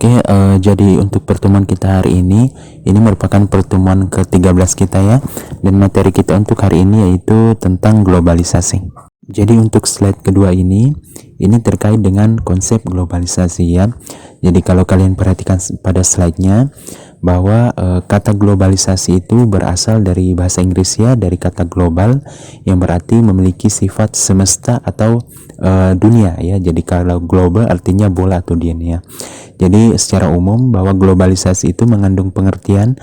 Oke, jadi untuk pertemuan kita hari ini merupakan pertemuan ke-13 kita ya. Dan materi kita untuk hari ini yaitu tentang globalisasi. Jadi untuk slide kedua ini terkait dengan konsep globalisasi ya. Jadi kalau kalian perhatikan pada slide-nya bahwa kata globalisasi itu berasal dari bahasa Inggris ya, dari kata global yang berarti memiliki sifat semesta atau dunia ya. Jadi kalau global artinya bola atau dunia. Jadi secara umum bahwa globalisasi itu mengandung pengertian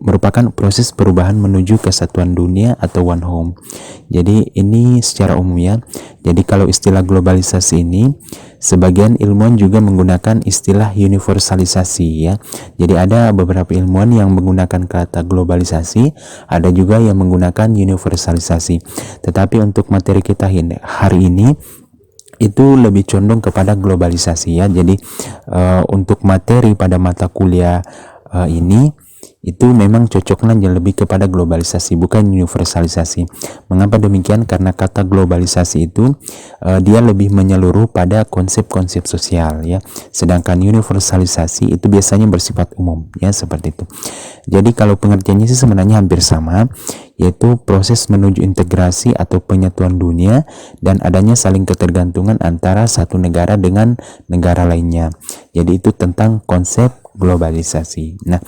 merupakan proses perubahan menuju kesatuan dunia atau one home. Jadi ini secara umum ya. Jadi kalau istilah globalisasi ini sebagian ilmuwan juga menggunakan istilah universalisasi ya. Jadi ada beberapa ilmuwan yang menggunakan kata globalisasi, ada juga yang menggunakan universalisasi. Tetapi untuk materi kita hari ini itu lebih condong kepada globalisasi ya. Jadi untuk materi pada mata kuliah ini itu memang cocoknya lebih kepada globalisasi, bukan universalisasi. Mengapa demikian? Karena kata globalisasi itu dia lebih menyeluruh pada konsep-konsep sosial ya. Sedangkan universalisasi itu biasanya bersifat umum ya, seperti itu. Jadi kalau pengertiannya sih sebenarnya hampir sama, yaitu proses menuju integrasi atau penyatuan dunia dan adanya saling ketergantungan antara satu negara dengan negara lainnya. Jadi itu tentang konsep globalisasi. Nah,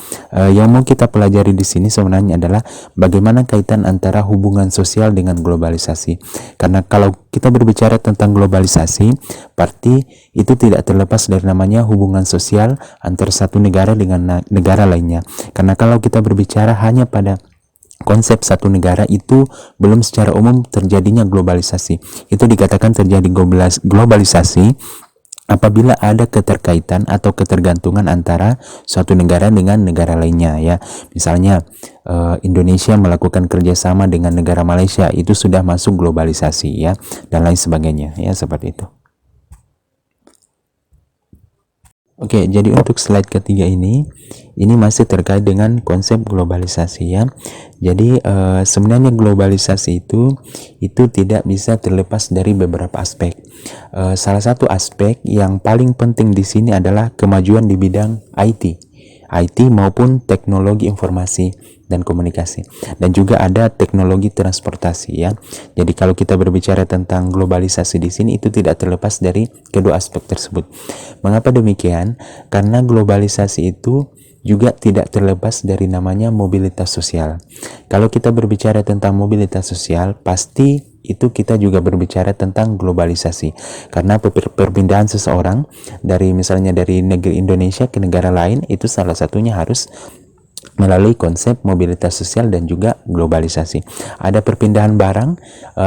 yang mau kita pelajari di sini sebenarnya adalah bagaimana kaitan antara hubungan sosial dengan globalisasi. Karena kalau kita berbicara tentang globalisasi, berarti itu tidak terlepas dari namanya hubungan sosial antara satu negara dengan negara lainnya. Karena kalau kita berbicara hanya pada konsep satu negara itu belum secara umum terjadinya globalisasi. Itu dikatakan terjadi globalisasi apabila ada keterkaitan atau ketergantungan antara suatu negara dengan negara lainnya ya. Misalnya Indonesia melakukan kerjasama dengan negara Malaysia, itu sudah masuk globalisasi ya, dan lain sebagainya ya, seperti itu. Oke, jadi untuk slide ketiga ini masih terkait dengan konsep globalisasi ya. Jadi sebenarnya globalisasi itu tidak bisa terlepas dari beberapa aspek. Salah satu aspek yang paling penting di sini adalah kemajuan di bidang IT maupun teknologi informasi dan komunikasi, dan juga ada teknologi transportasi ya. Jadi kalau kita berbicara tentang globalisasi di sini itu tidak terlepas dari kedua aspek tersebut. Mengapa demikian? Karena globalisasi itu juga tidak terlepas dari namanya mobilitas sosial. Kalau kita berbicara tentang mobilitas sosial, pasti itu kita juga berbicara tentang globalisasi. Karena perpindahan seseorang dari misalnya dari negeri Indonesia ke negara lain itu salah satunya harus melalui konsep mobilitas sosial dan juga globalisasi. Ada perpindahan barang,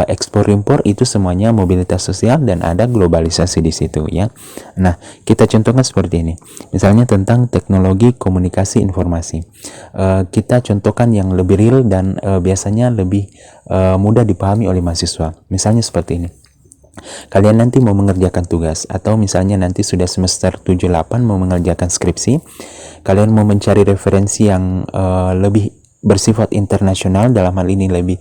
ekspor impor, itu semuanya mobilitas sosial dan ada globalisasi di situ ya. Nah, kita contohkan seperti ini. Misalnya tentang teknologi komunikasi informasi. Kita contohkan yang lebih real dan biasanya lebih mudah dipahami oleh mahasiswa. Misalnya seperti ini. Kalian nanti mau mengerjakan tugas, atau misalnya nanti sudah semester 7-8 mau mengerjakan skripsi, kalian mau mencari referensi yang lebih bersifat internasional, dalam hal ini lebih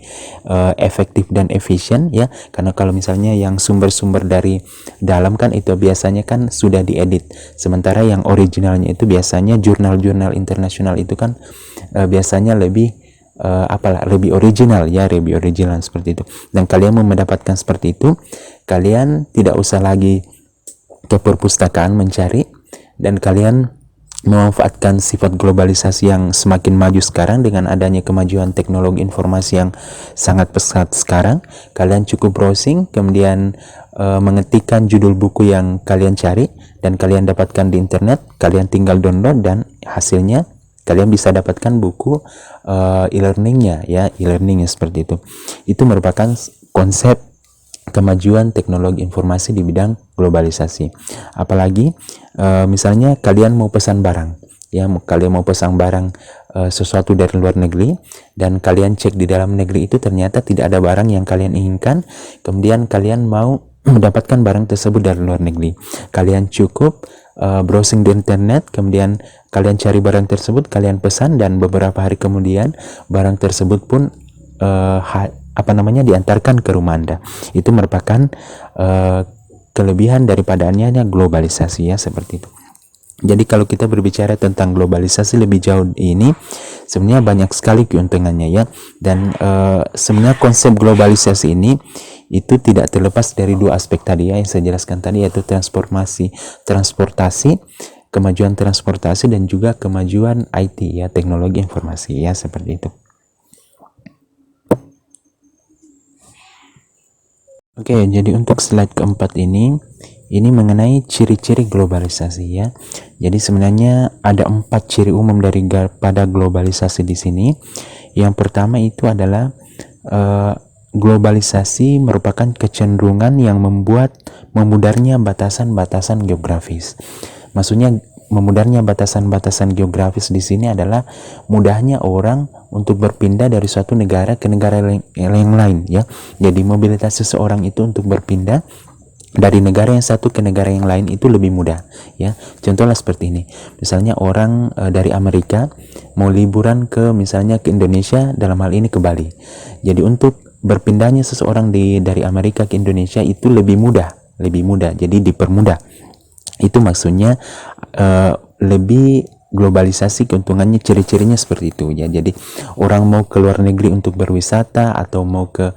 efektif dan efisien ya. Karena kalau misalnya yang sumber-sumber dari dalam kan itu biasanya kan sudah diedit, sementara yang originalnya itu biasanya jurnal-jurnal internasional itu kan biasanya lebih lebih original ya, lebih original seperti itu. Dan kalian mau mendapatkan seperti itu, kalian tidak usah lagi ke perpustakaan mencari, dan kalian memanfaatkan sifat globalisasi yang semakin maju sekarang dengan adanya kemajuan teknologi informasi yang sangat pesat sekarang. Kalian cukup browsing, kemudian mengetikkan judul buku yang kalian cari dan kalian dapatkan di internet, kalian tinggal download dan hasilnya kalian bisa dapatkan buku e-learningnya ya, e-learningnya seperti itu. Itu merupakan konsep kemajuan teknologi informasi di bidang globalisasi. Apalagi misalnya kalian mau pesan barang ya, kalian mau pesan barang sesuatu dari luar negeri, dan kalian cek di dalam negeri itu ternyata tidak ada barang yang kalian inginkan, kemudian kalian mau mendapatkan barang tersebut dari luar negeri. Kalian cukup browsing di internet, kemudian kalian cari barang tersebut, kalian pesan, dan beberapa hari kemudian barang tersebut pun diantarkan ke rumah Anda. Itu merupakan kelebihan daripada adanya globalisasi ya, seperti itu. Jadi kalau kita berbicara tentang globalisasi lebih jauh ini, sebenarnya banyak sekali keuntungannya ya. Dan sebenarnya konsep globalisasi ini itu tidak terlepas dari dua aspek tadi ya yang saya jelaskan tadi, yaitu transportasi, kemajuan transportasi dan juga kemajuan IT ya, teknologi informasi ya, seperti itu. Oke, jadi untuk slide keempat ini mengenai ciri-ciri globalisasi ya. Jadi sebenarnya ada 4 ciri umum pada globalisasi di sini. Yang pertama itu adalah globalisasi merupakan kecenderungan yang membuat memudarnya batasan-batasan geografis. Maksudnya memudarnya batasan-batasan geografis di sini adalah mudahnya orang untuk berpindah dari suatu negara ke negara yang lain ya. Jadi mobilitas seseorang itu untuk berpindah dari negara yang satu ke negara yang lain itu lebih mudah ya. Contohnya seperti ini. Misalnya orang dari Amerika mau liburan ke misalnya ke Indonesia, dalam hal ini ke Bali. Jadi untuk berpindahnya seseorang dari Amerika ke Indonesia itu lebih mudah. Jadi dipermudah. Itu maksudnya lebih globalisasi, keuntungannya ciri-cirinya seperti itu ya. Jadi orang mau ke luar negeri untuk berwisata atau mau ke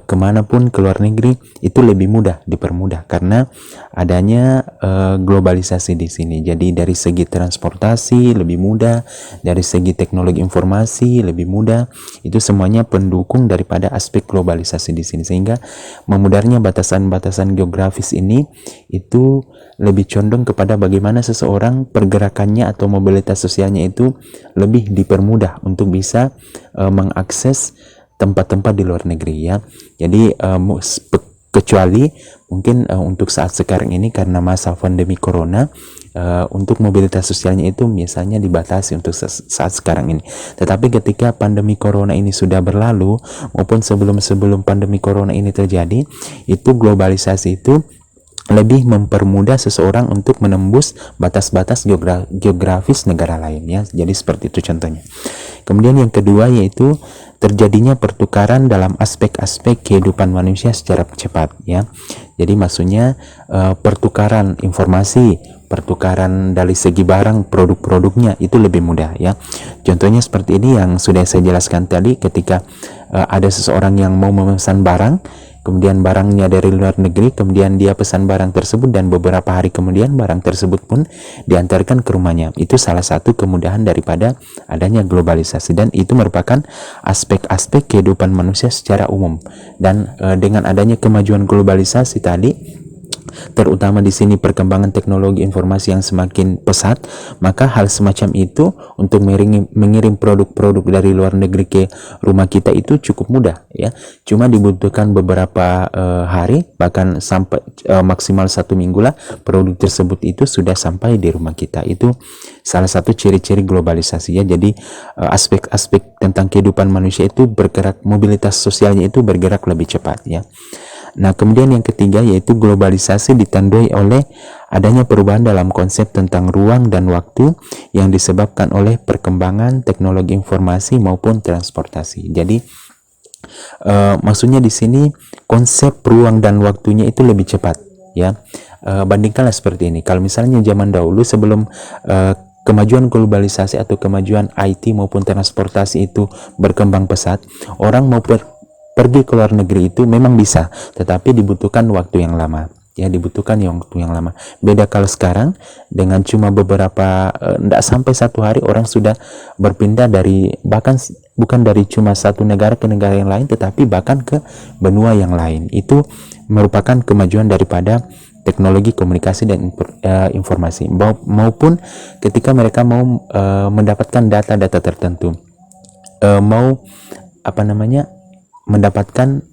kemanapun ke luar negeri itu lebih mudah, dipermudah karena adanya globalisasi di sini. Jadi dari segi transportasi lebih mudah, dari segi teknologi informasi lebih mudah. Itu semuanya pendukung daripada aspek globalisasi di sini, sehingga memudarnya batasan-batasan geografis ini itu lebih condong kepada bagaimana seseorang pergerakannya atau mobilitas sosialnya itu lebih dipermudah untuk bisa mengakses tempat-tempat di luar negeri ya. Jadi kecuali mungkin untuk saat sekarang ini karena masa pandemi corona, untuk mobilitas sosialnya itu misalnya dibatasi untuk saat sekarang ini. Tetapi ketika pandemi corona ini sudah berlalu maupun sebelum pandemi corona ini terjadi, itu globalisasi itu lebih mempermudah seseorang untuk menembus batas-batas geografis negara lain ya. Jadi seperti itu contohnya. Kemudian yang kedua yaitu terjadinya pertukaran dalam aspek-aspek kehidupan manusia secara cepat ya. Jadi maksudnya pertukaran informasi, pertukaran dari segi barang, produk-produknya itu lebih mudah ya. Contohnya seperti ini yang sudah saya jelaskan tadi, ketika ada seseorang yang mau memesan barang, kemudian barangnya dari luar negeri, kemudian dia pesan barang tersebut dan beberapa hari kemudian barang tersebut pun diantarkan ke rumahnya. Itu salah satu kemudahan daripada adanya globalisasi, dan itu merupakan aspek-aspek kehidupan manusia secara umum. Dan dengan adanya kemajuan globalisasi tadi, terutama di sini perkembangan teknologi informasi yang semakin pesat, maka hal semacam itu untuk mengirim produk-produk dari luar negeri ke rumah kita itu cukup mudah ya. Cuma dibutuhkan beberapa hari, bahkan sampai maksimal 1 minggu lah produk tersebut itu sudah sampai di rumah kita. Itu salah satu ciri-ciri globalisasi ya. Jadi aspek-aspek tentang kehidupan manusia itu bergerak, mobilitas sosialnya itu bergerak lebih cepat ya. Nah, kemudian yang ketiga yaitu globalisasi ditandai oleh adanya perubahan dalam konsep tentang ruang dan waktu yang disebabkan oleh perkembangan teknologi informasi maupun transportasi. Jadi maksudnya di sini konsep ruang dan waktunya itu lebih cepat ya. Bandingkanlah seperti ini. Kalau misalnya zaman dahulu sebelum kemajuan globalisasi atau kemajuan IT maupun transportasi itu berkembang pesat, orang mau pergi ke luar negeri itu memang bisa, tetapi dibutuhkan waktu yang lama ya, beda kalau sekarang dengan cuma beberapa tidak sampai 1 hari orang sudah berpindah dari, bahkan bukan dari cuma satu negara ke negara yang lain, tetapi bahkan ke benua yang lain. Itu merupakan kemajuan daripada teknologi komunikasi dan informasi, maupun ketika mereka mau mendapatkan data-data tertentu, mau mendapatkan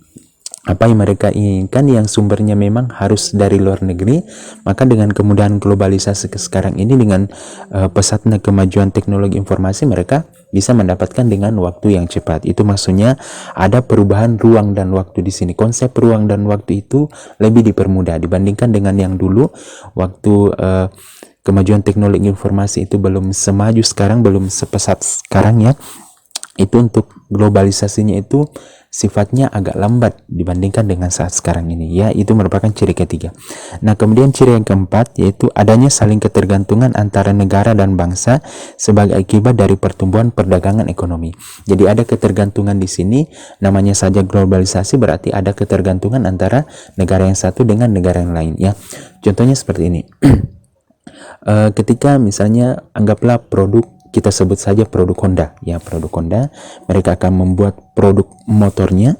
apa yang mereka inginkan yang sumbernya memang harus dari luar negeri, maka dengan kemudahan globalisasi sekarang ini, dengan pesatnya kemajuan teknologi informasi, mereka bisa mendapatkan dengan waktu yang cepat. Itu maksudnya ada perubahan ruang dan waktu di sini. Konsep ruang dan waktu itu lebih dipermudah dibandingkan dengan yang dulu, waktu kemajuan teknologi informasi itu belum semaju sekarang, belum sepesat sekarang ya. itu untuk globalisasinya itu sifatnya agak lambat dibandingkan dengan saat sekarang ini, ya. Itu merupakan ciri ketiga. Nah, kemudian ciri yang keempat yaitu adanya saling ketergantungan antara negara dan bangsa sebagai akibat dari pertumbuhan perdagangan ekonomi. Jadi ada ketergantungan di sini, namanya saja globalisasi, berarti ada ketergantungan antara negara yang satu dengan negara yang lain, ya. Contohnya seperti ini. Ketika misalnya anggaplah produk, kita sebut saja produk Honda, ya, produk Honda, mereka akan membuat produk motornya,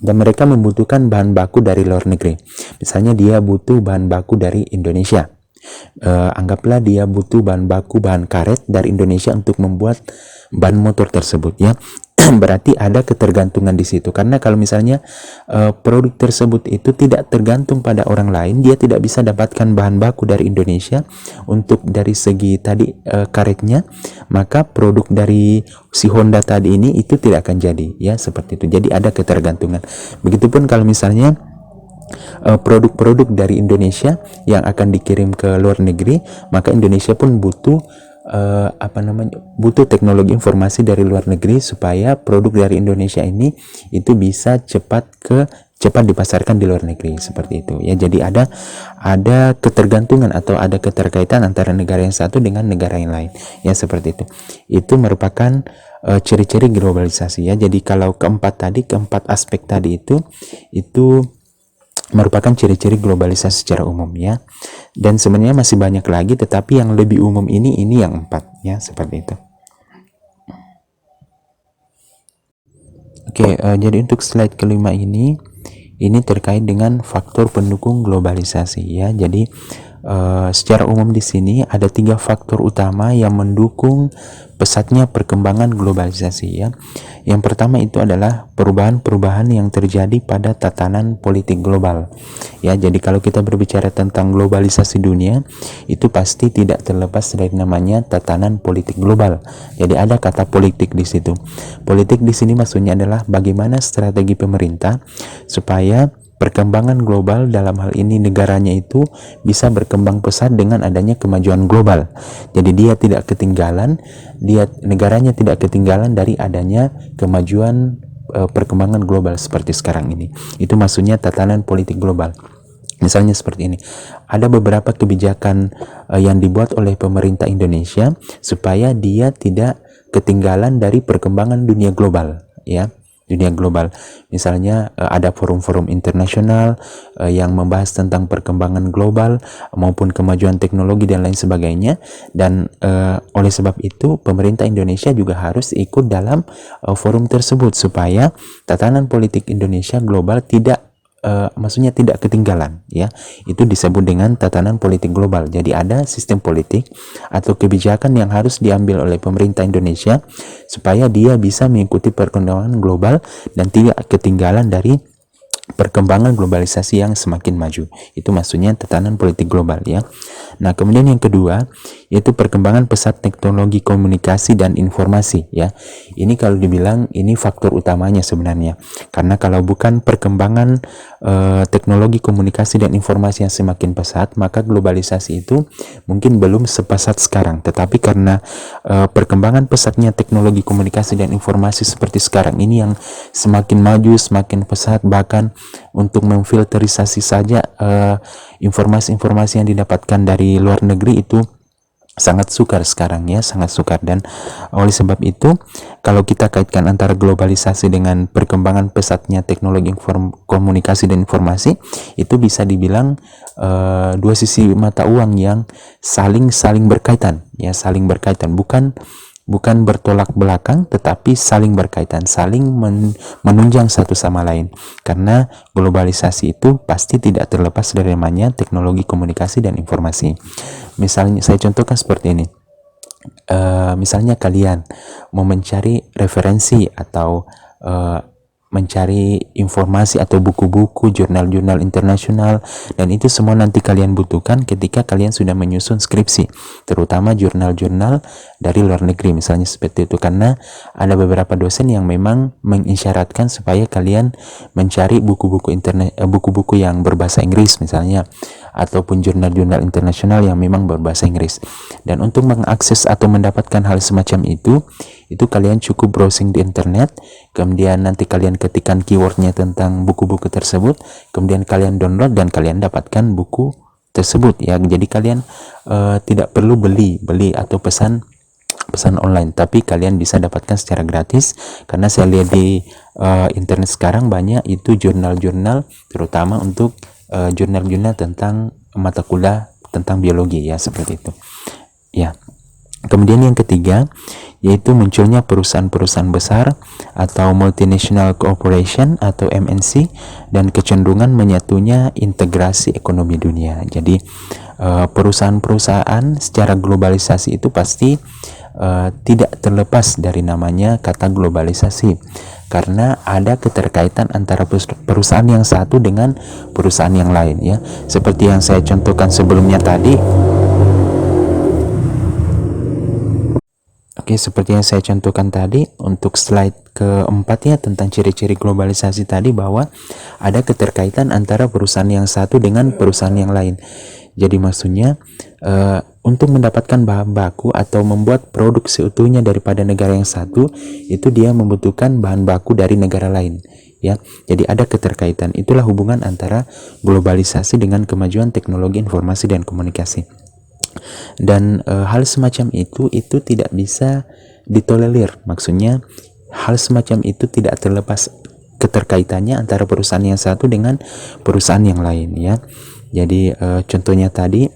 dan mereka membutuhkan bahan baku dari luar negeri. Misalnya dia butuh bahan baku dari Indonesia. Anggaplah dia butuh bahan karet dari Indonesia untuk membuat ban motor tersebut, ya. Berarti ada ketergantungan di situ, karena kalau misalnya produk tersebut itu tidak tergantung pada orang lain, dia tidak bisa dapatkan bahan baku dari Indonesia untuk dari segi tadi karetnya, maka produk dari si Honda tadi ini itu tidak akan jadi, ya, seperti itu. Jadi ada ketergantungan. Begitupun kalau misalnya produk-produk dari Indonesia yang akan dikirim ke luar negeri, maka Indonesia pun butuh butuh teknologi informasi dari luar negeri supaya produk dari Indonesia ini itu bisa cepat dipasarkan di luar negeri, seperti itu, ya. Jadi ada ketergantungan atau ada keterkaitan antara negara yang satu dengan negara yang lain, ya, seperti itu. Itu merupakan ciri-ciri globalisasi, ya. Jadi kalau keempat aspek tadi itu merupakan ciri-ciri globalisasi secara umum, ya. Dan sebenarnya masih banyak lagi, tetapi yang lebih umum ini yang 4, ya, seperti itu. Oke, jadi untuk slide kelima ini terkait dengan faktor pendukung globalisasi, ya. Jadi secara umum di sini ada 3 faktor utama yang mendukung pesatnya perkembangan globalisasi, ya. Yang pertama itu adalah perubahan-perubahan yang terjadi pada tatanan politik global, ya. Jadi kalau kita berbicara tentang globalisasi dunia, itu pasti tidak terlepas dari namanya tatanan politik global. Jadi ada kata politik di situ. Politik di sini maksudnya adalah bagaimana strategi pemerintah supaya perkembangan global, dalam hal ini negaranya itu bisa berkembang pesat dengan adanya kemajuan global. Jadi dia tidak ketinggalan, negaranya tidak ketinggalan dari adanya kemajuan perkembangan global seperti sekarang ini. Itu maksudnya tatanan politik global. Misalnya seperti ini, ada beberapa kebijakan yang dibuat oleh pemerintah Indonesia supaya dia tidak ketinggalan dari perkembangan dunia global, ya. Dunia global, misalnya ada forum-forum internasional yang membahas tentang perkembangan global maupun kemajuan teknologi dan lain sebagainya, dan oleh sebab itu pemerintah Indonesia juga harus ikut dalam forum tersebut supaya tatanan politik Indonesia global maksudnya tidak ketinggalan, ya. Itu disebut dengan tatanan politik global. Jadi ada sistem politik atau kebijakan yang harus diambil oleh pemerintah Indonesia supaya dia bisa mengikuti perkembangan global dan tidak ketinggalan dari perkembangan globalisasi yang semakin maju. Itu maksudnya tatanan politik global, ya. Nah, kemudian yang kedua yaitu perkembangan pesat teknologi komunikasi dan informasi, ya. Ini kalau dibilang ini faktor utamanya sebenarnya, karena kalau bukan perkembangan teknologi komunikasi dan informasi yang semakin pesat, maka globalisasi itu mungkin belum sepesat sekarang. Tetapi karena perkembangan pesatnya teknologi komunikasi dan informasi seperti sekarang ini yang semakin maju, semakin pesat, bahkan untuk memfilterisasi saja informasi-informasi yang didapatkan dari luar negeri itu sangat sukar sekarang, ya, sangat sukar. Dan oleh sebab itu kalau kita kaitkan antara globalisasi dengan perkembangan pesatnya teknologi komunikasi dan informasi, itu bisa dibilang dua sisi mata uang yang saling berkaitan, ya, saling berkaitan, bukan bertolak belakang, tetapi saling berkaitan, saling menunjang satu sama lain. Karena globalisasi itu pasti tidak terlepas dari namanya teknologi komunikasi dan informasi. Misalnya saya contohkan seperti ini. Misalnya kalian mau mencari referensi atau mencari informasi atau buku-buku, jurnal-jurnal internasional, dan itu semua nanti kalian butuhkan ketika kalian sudah menyusun skripsi, terutama jurnal-jurnal dari luar negeri misalnya seperti itu, karena ada beberapa dosen yang memang mengisyaratkan supaya kalian mencari buku-buku internet, buku-buku yang berbahasa Inggris misalnya, ataupun jurnal-jurnal internasional yang memang berbahasa Inggris. Dan untuk mengakses atau mendapatkan hal semacam itu kalian cukup browsing di internet, kemudian nanti kalian ketikkan keywordnya tentang buku-buku tersebut, kemudian kalian download dan kalian dapatkan buku tersebut ya. Jadi kalian tidak perlu beli atau pesan online, tapi kalian bisa dapatkan secara gratis, karena saya lihat di internet sekarang banyak itu jurnal-jurnal, terutama untuk jurnal-jurnal tentang mata kuliah tentang biologi ya, seperti itu ya. Kemudian yang ketiga yaitu munculnya perusahaan-perusahaan besar atau multinational corporation atau MNC, dan kecenderungan menyatunya integrasi ekonomi dunia. Jadi perusahaan-perusahaan secara globalisasi itu pasti tidak terlepas dari namanya kata globalisasi, karena ada keterkaitan antara perusahaan yang satu dengan perusahaan yang lain ya. Seperti yang saya contohkan sebelumnya tadi. Oke, seperti yang saya contohkan tadi untuk slide keempat ya, tentang ciri-ciri globalisasi tadi, bahwa ada keterkaitan antara perusahaan yang satu dengan perusahaan yang lain. Jadi maksudnya untuk mendapatkan bahan baku atau membuat produk seutuhnya daripada negara yang satu, itu dia membutuhkan bahan baku dari negara lain ya. Jadi ada keterkaitan. Itulah hubungan antara globalisasi dengan kemajuan teknologi informasi dan komunikasi. Dan hal semacam itu tidak bisa ditolerir. Maksudnya hal semacam itu tidak terlepas keterkaitannya antara perusahaan yang satu dengan perusahaan yang lain ya. Jadi contohnya tadi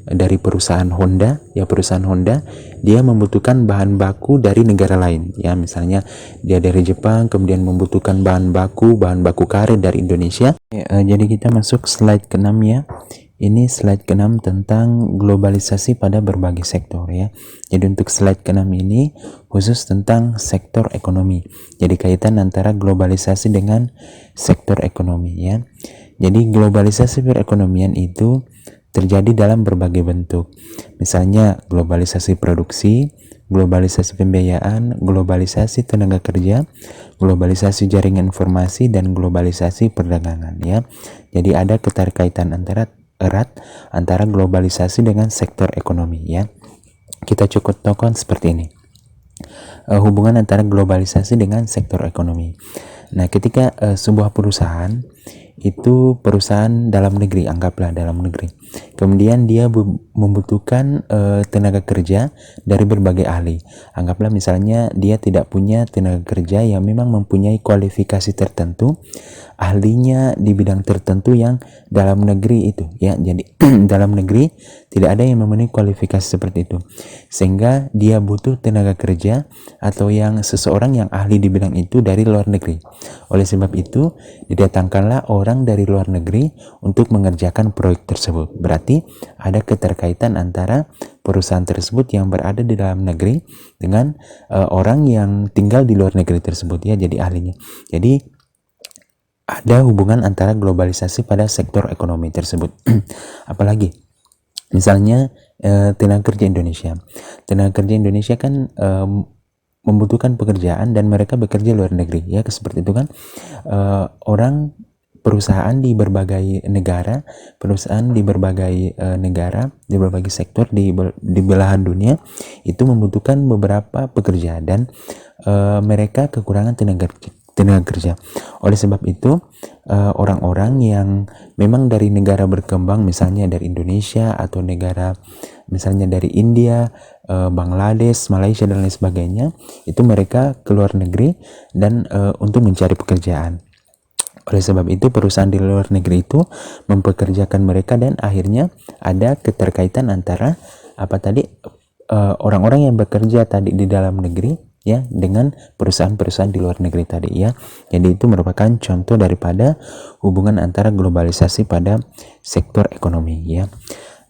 dari perusahaan Honda ya, perusahaan Honda dia membutuhkan bahan baku dari negara lain ya, misalnya dia dari Jepang, kemudian membutuhkan bahan baku karet dari Indonesia. Jadi kita masuk slide ke-6 ya. Ini slide ke-6 tentang globalisasi pada berbagai sektor ya. Jadi untuk slide ke-6 ini khusus tentang sektor ekonomi. Jadi kaitan antara globalisasi dengan sektor ekonomi ya. Jadi globalisasi perekonomian itu terjadi dalam berbagai bentuk. Misalnya globalisasi produksi, globalisasi pembiayaan, globalisasi tenaga kerja, globalisasi jaringan informasi, dan globalisasi perdagangan ya. Jadi ada keterkaitan erat antara globalisasi dengan sektor ekonomi ya. Kita cukup tokoh seperti ini. Hubungan antara globalisasi dengan sektor ekonomi. Nah, ketika sebuah perusahaan itu perusahaan dalam negeri, anggaplah dalam negeri, kemudian dia membutuhkan tenaga kerja dari berbagai ahli. Anggaplah misalnya dia tidak punya tenaga kerja yang memang mempunyai kualifikasi tertentu, ahlinya di bidang tertentu yang dalam negeri itu ya. Jadi dalam negeri tidak ada yang memenuhi kualifikasi seperti itu, sehingga dia butuh tenaga kerja atau yang seseorang yang ahli di bidang itu dari luar negeri. Oleh sebab itu didatangkanlah orang dari luar negeri untuk mengerjakan proyek tersebut. Berarti ada keterkaitan antara perusahaan tersebut yang berada di dalam negeri dengan orang yang tinggal di luar negeri tersebut ya, jadi ahlinya. Jadi ada hubungan antara globalisasi pada sektor ekonomi tersebut. Apalagi misalnya tenaga kerja Indonesia. Tenaga kerja Indonesia kan membutuhkan pekerjaan dan mereka bekerja luar negeri ya, seperti itu kan. Perusahaan di berbagai negara, di berbagai sektor di belahan dunia itu membutuhkan beberapa pekerja, dan mereka kekurangan tenaga kerja. Oleh sebab itu orang-orang yang memang dari negara berkembang, misalnya dari Indonesia atau negara misalnya dari India, Bangladesh, Malaysia dan lain sebagainya, itu mereka ke luar negeri dan untuk mencari pekerjaan. Oleh sebab itu perusahaan di luar negeri itu mempekerjakan mereka, dan akhirnya ada keterkaitan antara orang-orang yang bekerja tadi di dalam negeri ya dengan perusahaan-perusahaan di luar negeri tadi ya. Jadi itu merupakan contoh daripada hubungan antara globalisasi pada sektor ekonomi ya.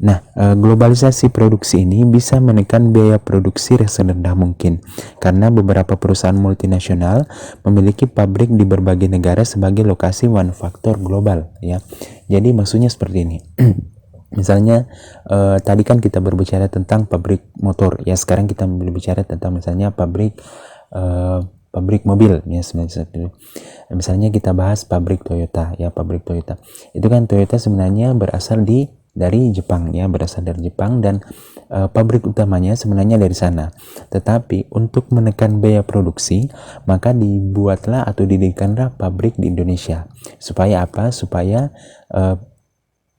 Nah, globalisasi produksi ini bisa menekan biaya produksi serendah mungkin karena beberapa perusahaan multinasional memiliki pabrik di berbagai negara sebagai lokasi manufaktur global ya. Jadi maksudnya seperti ini. Misalnya tadi kan kita berbicara tentang pabrik motor ya, sekarang kita berbicara tentang misalnya pabrik mobil ya. Misalnya kita bahas pabrik Toyota ya, pabrik Toyota itu kan Toyota sebenarnya berasal dari Jepang ya, berasal dari Jepang, dan pabrik utamanya sebenarnya dari sana. Tetapi untuk menekan biaya produksi, maka dibuatlah atau didirikanlah pabrik di Indonesia. Supaya apa? Supaya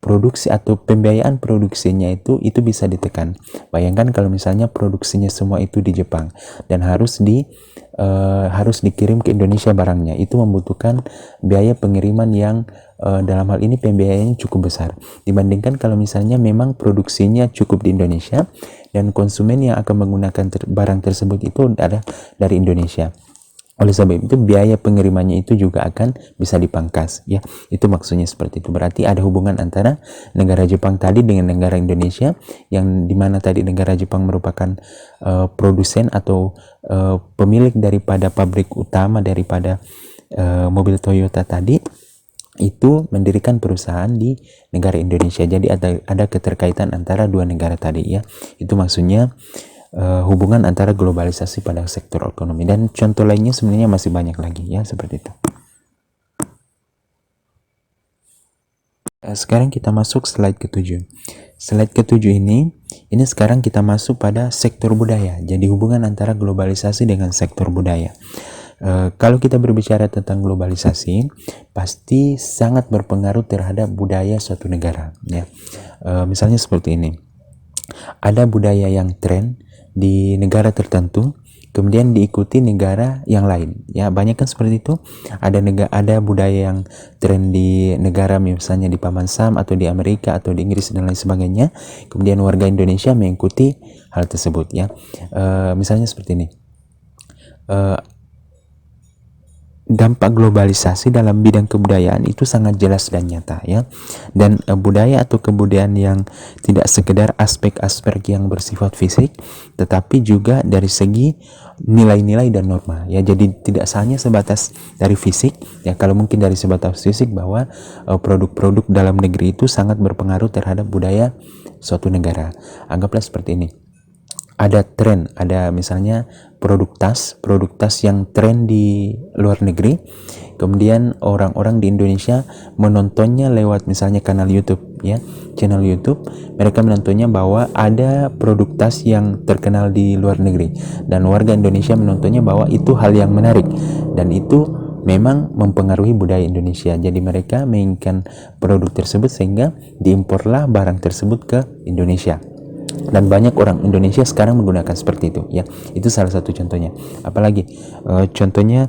produksi atau pembiayaan produksinya itu bisa ditekan. Bayangkan kalau misalnya produksinya semua itu di Jepang dan harus dikirim ke Indonesia barangnya, itu membutuhkan biaya pengiriman yang dalam hal ini pembiayaannya cukup besar dibandingkan kalau misalnya memang produksinya cukup di Indonesia dan konsumen yang akan menggunakan barang tersebut itu adalah dari Indonesia. Oleh sebab itu biaya pengirimannya itu juga akan bisa dipangkas ya. Itu maksudnya seperti itu. Berarti ada hubungan antara negara Jepang tadi dengan negara Indonesia, yang dimana tadi negara Jepang merupakan produsen atau pemilik daripada pabrik utama daripada mobil Toyota tadi, itu mendirikan perusahaan di negara Indonesia. Jadi ada keterkaitan antara dua negara tadi ya. Itu maksudnya hubungan antara globalisasi pada sektor ekonomi, dan contoh lainnya sebenarnya masih banyak lagi ya, seperti itu. Sekarang kita masuk slide ke-7. Slide ke-7 ini sekarang kita masuk pada sektor budaya. Jadi hubungan antara globalisasi dengan sektor budaya. Kalau kita berbicara tentang globalisasi, pasti sangat berpengaruh terhadap budaya suatu negara ya. Misalnya seperti ini. Ada budaya yang tren di negara tertentu kemudian diikuti negara yang lain ya, banyak kan seperti itu. Ada budaya yang tren di negara misalnya di Paman Sam atau di Amerika atau di Inggris dan lain sebagainya, kemudian warga Indonesia mengikuti hal tersebut ya. Misalnya seperti ini. Dampak globalisasi dalam bidang kebudayaan itu sangat jelas dan nyata ya. Dan budaya atau kebudayaan yang tidak sekedar aspek-aspek yang bersifat fisik, tetapi juga dari segi nilai-nilai dan norma ya. Jadi tidak hanya sebatas dari fisik ya. Kalau mungkin dari sebatas fisik bahwa produk-produk dalam negeri itu sangat berpengaruh terhadap budaya suatu negara. Anggaplah seperti ini. Ada tren, ada misalnya produk tas yang tren di luar negeri, kemudian orang-orang di Indonesia menontonnya lewat misalnya kanal YouTube ya, channel YouTube. Mereka menontonnya bahwa ada produk tas yang terkenal di luar negeri, dan warga Indonesia menontonnya bahwa itu hal yang menarik dan itu memang mempengaruhi budaya Indonesia. Jadi mereka menginginkan produk tersebut sehingga diimporlah barang tersebut ke Indonesia. Dan banyak orang Indonesia sekarang menggunakan seperti itu ya. Itu salah satu contohnya. Apalagi contohnya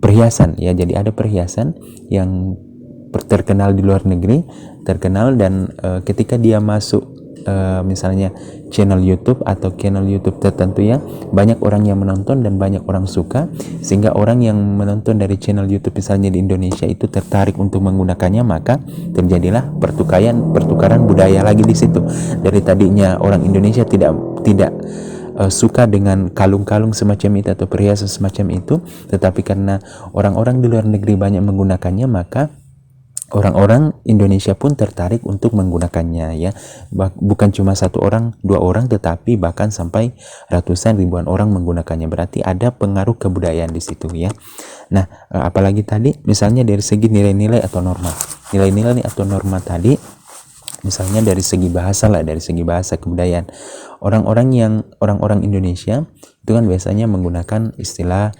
perhiasan ya. Jadi ada perhiasan yang terkenal di luar negeri, terkenal, dan ketika dia masuk misalnya channel YouTube atau channel YouTube tertentu ya, banyak orang yang menonton dan banyak orang suka, sehingga orang yang menonton dari channel YouTube misalnya di Indonesia itu tertarik untuk menggunakannya, maka terjadilah pertukaran budaya lagi di situ. Dari tadinya orang Indonesia tidak suka dengan kalung-kalung semacam itu atau perhiasan semacam itu, tetapi karena orang-orang di luar negeri banyak menggunakannya, maka orang-orang Indonesia pun tertarik untuk menggunakannya ya. Bukan cuma satu orang, dua orang, tetapi bahkan sampai ratusan ribuan orang menggunakannya. Berarti ada pengaruh kebudayaan di situ ya. Nah, apalagi tadi misalnya dari segi nilai-nilai atau norma. Nilai-nilai atau norma tadi misalnya dari segi bahasa lah, dari segi bahasa kebudayaan. Orang-orang Indonesia itu kan biasanya menggunakan istilah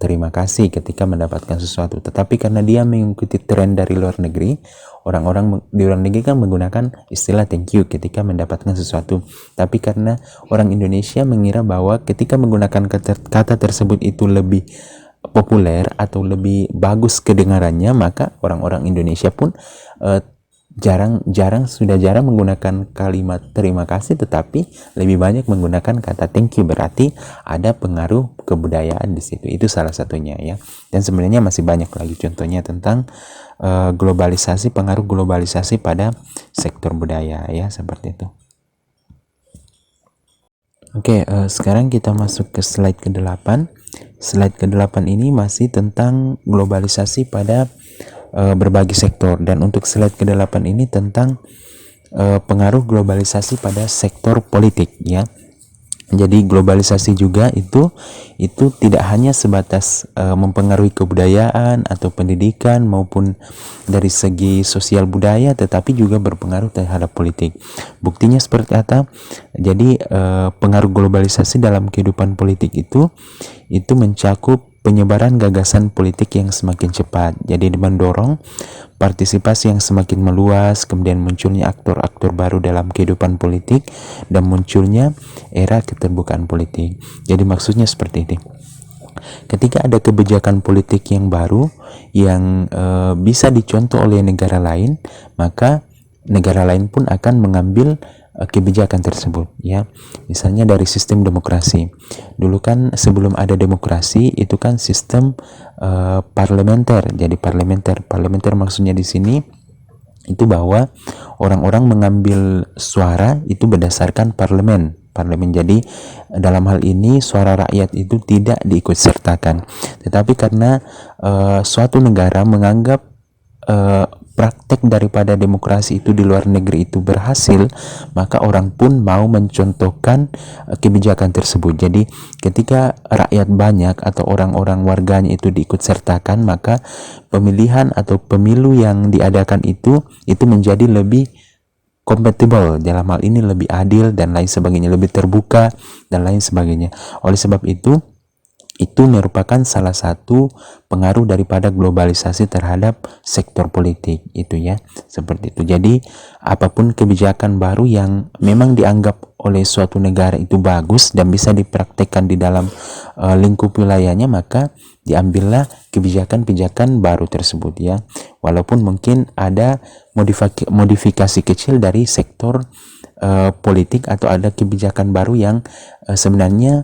terima kasih ketika mendapatkan sesuatu, tetapi karena dia mengikuti tren dari luar negeri, orang-orang di luar negeri kan menggunakan istilah thank you ketika mendapatkan sesuatu. Tapi karena orang Indonesia mengira bahwa ketika menggunakan kata tersebut itu lebih populer atau lebih bagus kedengarannya, maka orang-orang Indonesia pun sudah jarang menggunakan kalimat terima kasih, tetapi lebih banyak menggunakan kata thank you. Berarti ada pengaruh kebudayaan di situ. Itu salah satunya ya. Dan sebenarnya masih banyak lagi contohnya tentang globalisasi, pengaruh globalisasi pada sektor budaya ya, seperti itu. Oke, sekarang kita masuk ke slide ke-8. Slide ke-8 ini masih tentang globalisasi pada berbagai sektor, dan untuk slide ke-8 ini tentang pengaruh globalisasi pada sektor politik ya. Jadi globalisasi juga itu tidak hanya sebatas mempengaruhi kebudayaan atau pendidikan maupun dari segi sosial budaya, tetapi juga berpengaruh terhadap politik. Buktinya seperti apa? Jadi pengaruh globalisasi dalam kehidupan politik itu mencakup penyebaran gagasan politik yang semakin cepat. Jadi mendorong partisipasi yang semakin meluas, kemudian munculnya aktor-aktor baru dalam kehidupan politik, dan munculnya era keterbukaan politik. Jadi maksudnya seperti ini. Ketika ada kebijakan politik yang baru yang bisa dicontoh oleh negara lain, maka negara lain pun akan mengambil kebijakan tersebut ya. Misalnya dari sistem demokrasi. Dulu kan sebelum ada demokrasi itu kan sistem parlementer. Jadi parlementer maksudnya di sini itu bahwa orang-orang mengambil suara itu berdasarkan parlemen. Jadi dalam hal ini suara rakyat itu tidak diikut sertakan. Tetapi karena suatu negara menganggap praktek daripada demokrasi itu di luar negeri itu berhasil, maka orang pun mau mencontohkan kebijakan tersebut. Jadi ketika rakyat banyak atau orang-orang warganya itu diikut sertakan, maka pemilihan atau pemilu yang diadakan itu menjadi lebih kompatibel, dalam hal ini lebih adil dan lain sebagainya, lebih terbuka dan lain sebagainya. Oleh sebab itu merupakan salah satu pengaruh daripada globalisasi terhadap sektor politik itu ya, seperti itu. Jadi apapun kebijakan baru yang memang dianggap oleh suatu negara itu bagus dan bisa dipraktekkan di dalam lingkup wilayahnya, maka diambillah kebijakan-kebijakan baru tersebut ya, walaupun mungkin ada modifikasi kecil dari sektor politik, atau ada kebijakan baru yang sebenarnya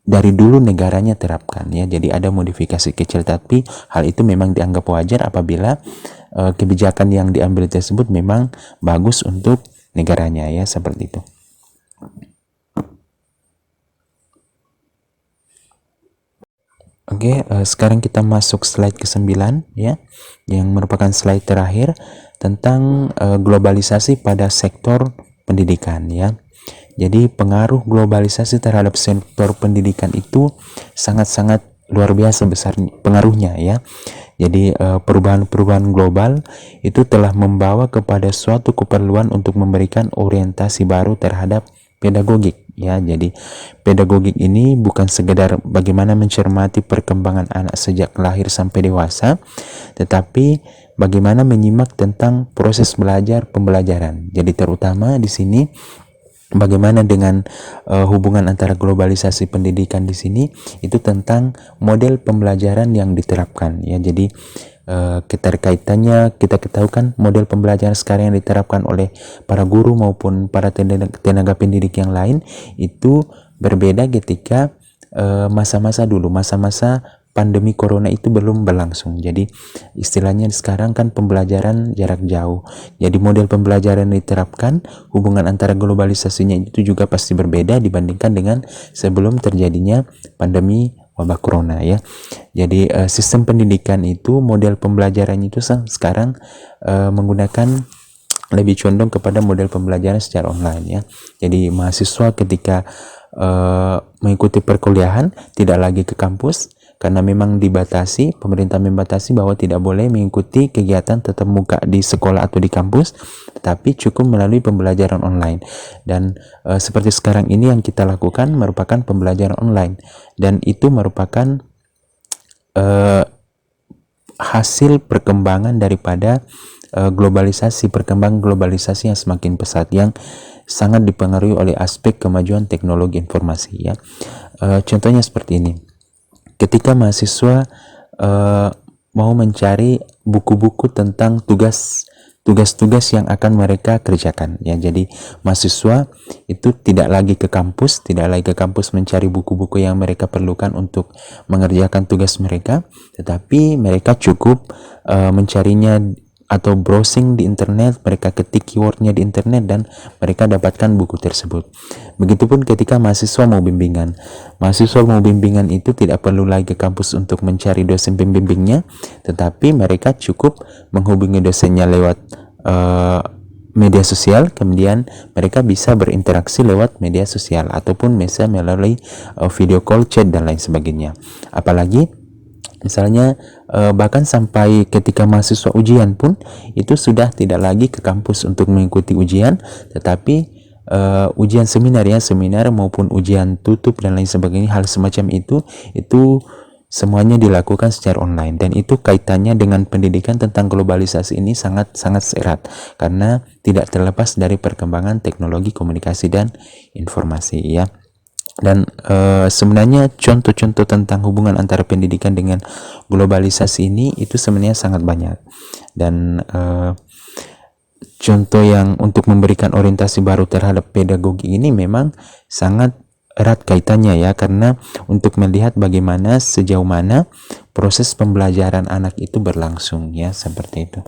dari dulu negaranya terapkan ya. Jadi ada modifikasi kecil, tapi hal itu memang dianggap wajar apabila kebijakan yang diambil tersebut memang bagus untuk negaranya ya, seperti itu. Oke, sekarang kita masuk slide ke-9 ya, yang merupakan slide terakhir tentang globalisasi pada sektor pendidikan ya. Jadi pengaruh globalisasi terhadap sektor pendidikan itu sangat-sangat luar biasa besar pengaruhnya ya. Jadi perubahan-perubahan global itu telah membawa kepada suatu keperluan untuk memberikan orientasi baru terhadap pedagogik ya. Jadi pedagogik ini bukan sekedar bagaimana mencermati perkembangan anak sejak lahir sampai dewasa, tetapi bagaimana menyimak tentang proses belajar pembelajaran. Jadi terutama di sini bagaimana dengan hubungan antara globalisasi pendidikan di sini itu tentang model pembelajaran yang diterapkan ya. Jadi keterkaitannya kita ketahui kan, model pembelajaran sekarang yang diterapkan oleh para guru maupun para tenaga pendidik yang lain itu berbeda ketika masa-masa dulu, masa-masa pandemi corona itu belum berlangsung. Jadi istilahnya sekarang kan pembelajaran jarak jauh. Jadi model pembelajaran diterapkan, hubungan antara globalisasinya itu juga pasti berbeda dibandingkan dengan sebelum terjadinya pandemi wabah corona ya. Jadi sistem pendidikan itu, model pembelajarannya itu sekarang menggunakan lebih condong kepada model pembelajaran secara online ya. Jadi mahasiswa ketika mengikuti perkuliahan tidak lagi ke kampus, karena memang dibatasi, pemerintah membatasi bahwa tidak boleh mengikuti kegiatan tatap muka di sekolah atau di kampus, tetapi cukup melalui pembelajaran online. Dan seperti sekarang ini yang kita lakukan merupakan pembelajaran online, dan itu merupakan hasil perkembangan daripada perkembangan globalisasi yang semakin pesat, yang sangat dipengaruhi oleh aspek kemajuan teknologi informasi ya. Contohnya seperti ini. Ketika mahasiswa mau mencari buku-buku tentang tugas tugas-tugas yang akan mereka kerjakan ya. Jadi mahasiswa itu tidak lagi ke kampus, mencari buku-buku yang mereka perlukan untuk mengerjakan tugas mereka, tetapi mereka cukup mencarinya atau browsing di internet, mereka ketik keywordnya di internet dan mereka dapatkan buku tersebut. Begitupun ketika mahasiswa mau bimbingan itu tidak perlu lagi ke kampus untuk mencari dosen pembimbingnya, tetapi mereka cukup menghubungi dosennya lewat media sosial, kemudian mereka bisa berinteraksi lewat media sosial ataupun bisa melalui video call, chat dan lain sebagainya. Apalagi misalnya bahkan sampai ketika mahasiswa ujian pun itu sudah tidak lagi ke kampus untuk mengikuti ujian, tetapi ujian seminar maupun ujian tutup dan lain sebagainya, hal semacam itu semuanya dilakukan secara online, dan itu kaitannya dengan pendidikan tentang globalisasi ini sangat erat karena tidak terlepas dari perkembangan teknologi komunikasi dan informasi ya. Dan sebenarnya contoh-contoh tentang hubungan antara pendidikan dengan globalisasi ini itu sebenarnya sangat banyak, dan contoh yang untuk memberikan orientasi baru terhadap pedagogi ini memang sangat erat kaitannya ya, karena untuk melihat bagaimana sejauh mana proses pembelajaran anak itu berlangsung ya, seperti itu.